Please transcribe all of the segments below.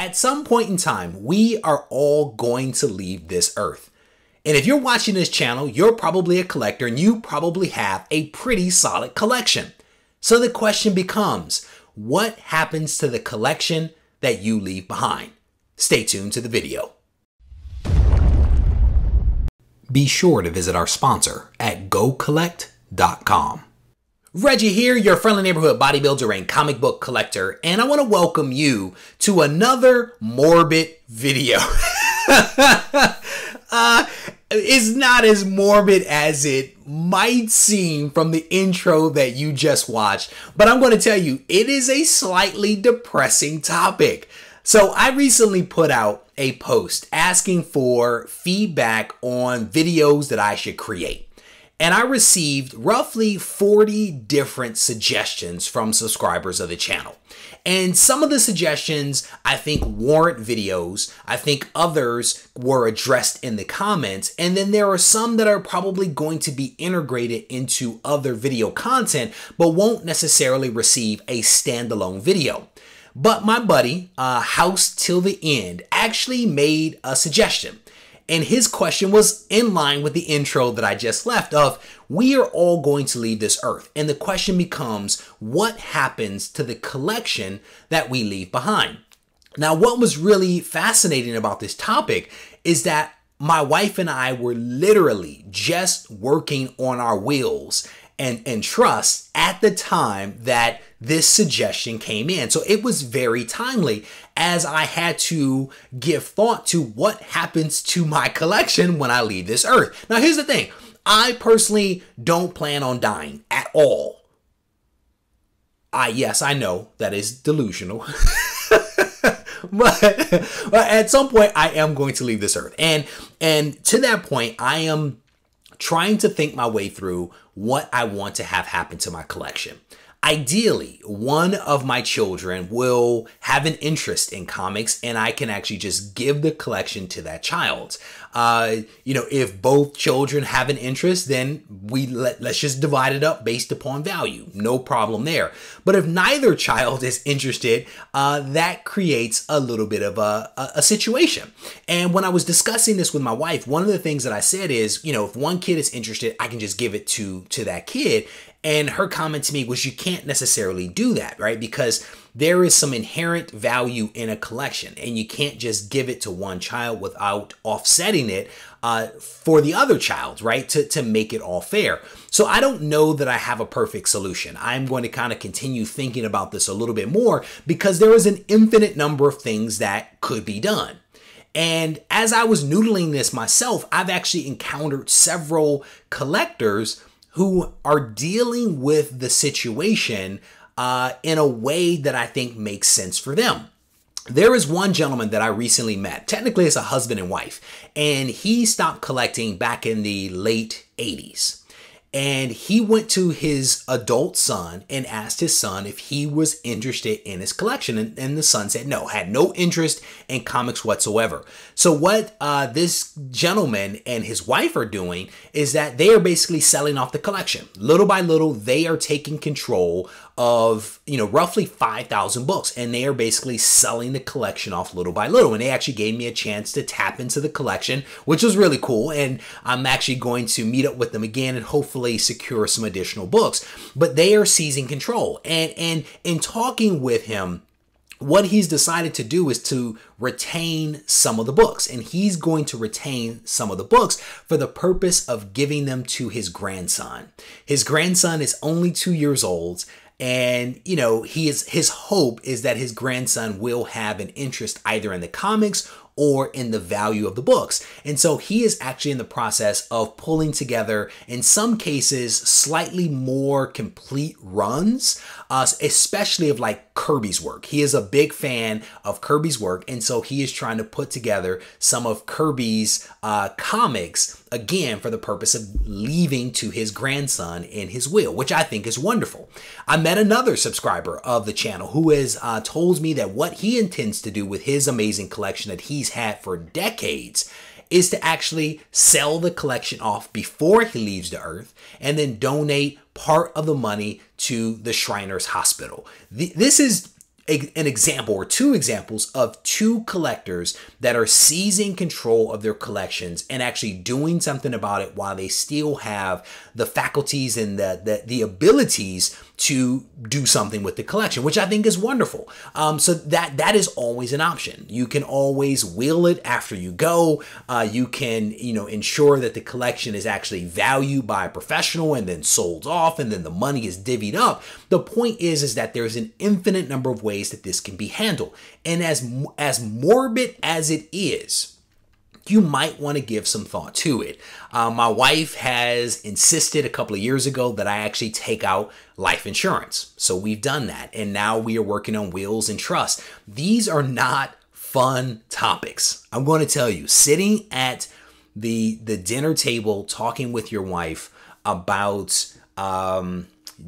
at some point in time, we are all going to leave this earth. And if you're watching this channel, you're probably a collector and you probably have a pretty solid collection. So the question becomes, what happens to the collection that you leave behind? Stay tuned to the video. Be sure to visit our sponsor at GoCollect.com. Reggie here, your friendly neighborhood bodybuilder and comic book collector, and I want to welcome you to another morbid video. It's not as morbid as it might seem from the intro that you just watched, but I'm going to tell you, it is a slightly depressing topic. So I recently put out a post asking for feedback on videos that I should create. And I received roughly 40 different suggestions from subscribers of the channel. And some of the suggestions I think warrant videos. I think others were addressed in the comments. And then there are some that are probably going to be integrated into other video content, but won't necessarily receive a standalone video. But my buddy, House Till the End, actually made a suggestion. And his question was in line with the intro that I just left of, we are all going to leave this earth. And the question becomes, what happens to the collection that we leave behind? Now, what was really fascinating about this topic is that my wife and I were literally just working on our wills and trust at the time that this suggestion came in. So it was very timely as I had to give thought to what happens to my collection when I leave this earth. Now, here's the thing. I personally don't plan on dying at all. Yes, I know that is delusional. But at some point, I am going to leave this earth. And to that point, I am trying to think my way through what I want to have happen to my collection. Ideally, one of my children will have an interest in comics and I can actually just give the collection to that child. If both children have an interest, then let's just divide it up based upon value. No problem there. But if neither child is interested, that creates a little bit of a situation. And when I was discussing this with my wife, one of the things that I said is, if one kid is interested, I can just give it to that kid. And her comment to me was, you can't necessarily do that, right? Because there is some inherent value in a collection and you can't just give it to one child without offsetting it for the other child, right? To make it all fair. So I don't know that I have a perfect solution. I'm going to kind of continue thinking about this a little bit more because there is an infinite number of things that could be done. And as I was noodling this myself, I've actually encountered several collectors who are dealing with the situation in a way that I think makes sense for them. There is one gentleman that I recently met. Technically, it's a husband and wife, and he stopped collecting back in the late 80s. And he went to his adult son and asked his son if he was interested in his collection. And the son said no, had no interest in comics whatsoever. So what this gentleman and his wife are doing is that they are basically selling off the collection. Little by little, they are taking control of, roughly 5,000 books. And they are basically selling the collection off little by little. And they actually gave me a chance to tap into the collection, which was really cool. And I'm actually going to meet up with them again and hopefully secure some additional books. But they are seizing control. And in talking with him, what he's decided to do is to retain some of the books. And he's going to retain some of the books for the purpose of giving them to his grandson. His grandson is only 2 years old. And, his hope is that his grandson will have an interest either in the comics or in the value of the books. And so he is actually in the process of pulling together, in some cases, slightly more complete runs, especially of like Kirby's work. He is a big fan of Kirby's work. And so he is trying to put together some of Kirby's comics, again, for the purpose of leaving to his grandson in his will, which I think is wonderful. I met another subscriber of the channel who has told me that what he intends to do with his amazing collection that he's had for decades is to actually sell the collection off before he leaves the earth and then donate part of the money to the Shriners Hospital. This is an example or two examples of two collectors that are seizing control of their collections and actually doing something about it while they still have the faculties and the abilities to do something with the collection, which I think is wonderful. So that is always an option. You can always will it after you go. You can, ensure that the collection is actually valued by a professional and then sold off, and then the money is divvied up. The point is that there's an infinite number of ways that this can be handled. And as morbid as it is, you might want to give some thought to it. My wife has insisted a couple of years ago that I actually take out life insurance. So we've done that. And now we are working on wills and trusts. These are not fun topics. I'm going to tell you, sitting at the dinner table talking with your wife about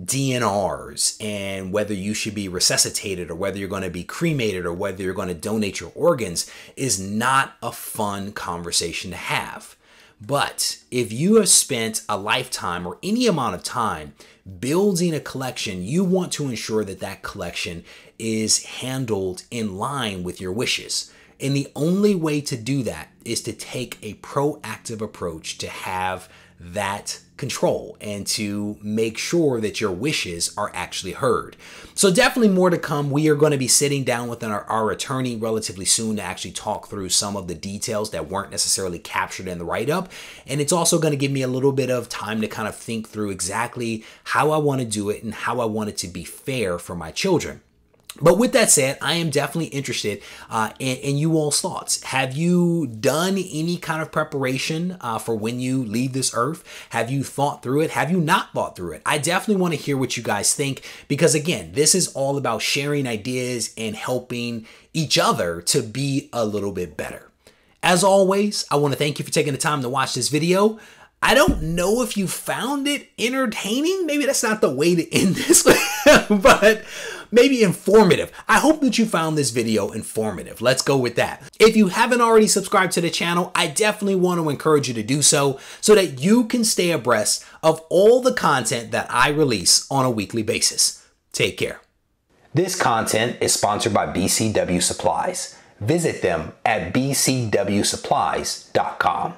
DNRs and whether you should be resuscitated or whether you're going to be cremated or whether you're going to donate your organs is not a fun conversation to have. But if you have spent a lifetime or any amount of time building a collection, you want to ensure that that collection is handled in line with your wishes. And the only way to do that is to take a proactive approach to have that control and to make sure that your wishes are actually heard. So definitely more to come. We are going to be sitting down with our attorney relatively soon to actually talk through some of the details that weren't necessarily captured in the write-up. And it's also going to give me a little bit of time to kind of think through exactly how I want to do it and how I want it to be fair for my children. But with that said, I am definitely interested in you all's thoughts. Have you done any kind of preparation for when you leave this earth? Have you thought through it? Have you not thought through it? I definitely want to hear what you guys think, because again, this is all about sharing ideas and helping each other to be a little bit better. As always, I want to thank you for taking the time to watch this video. I don't know if you found it entertaining. Maybe that's not the way to end this, but maybe informative. I hope that you found this video informative. Let's go with that. If you haven't already subscribed to the channel, I definitely want to encourage you to do so that you can stay abreast of all the content that I release on a weekly basis. Take care. This content is sponsored by BCW Supplies. Visit them at bcwsupplies.com.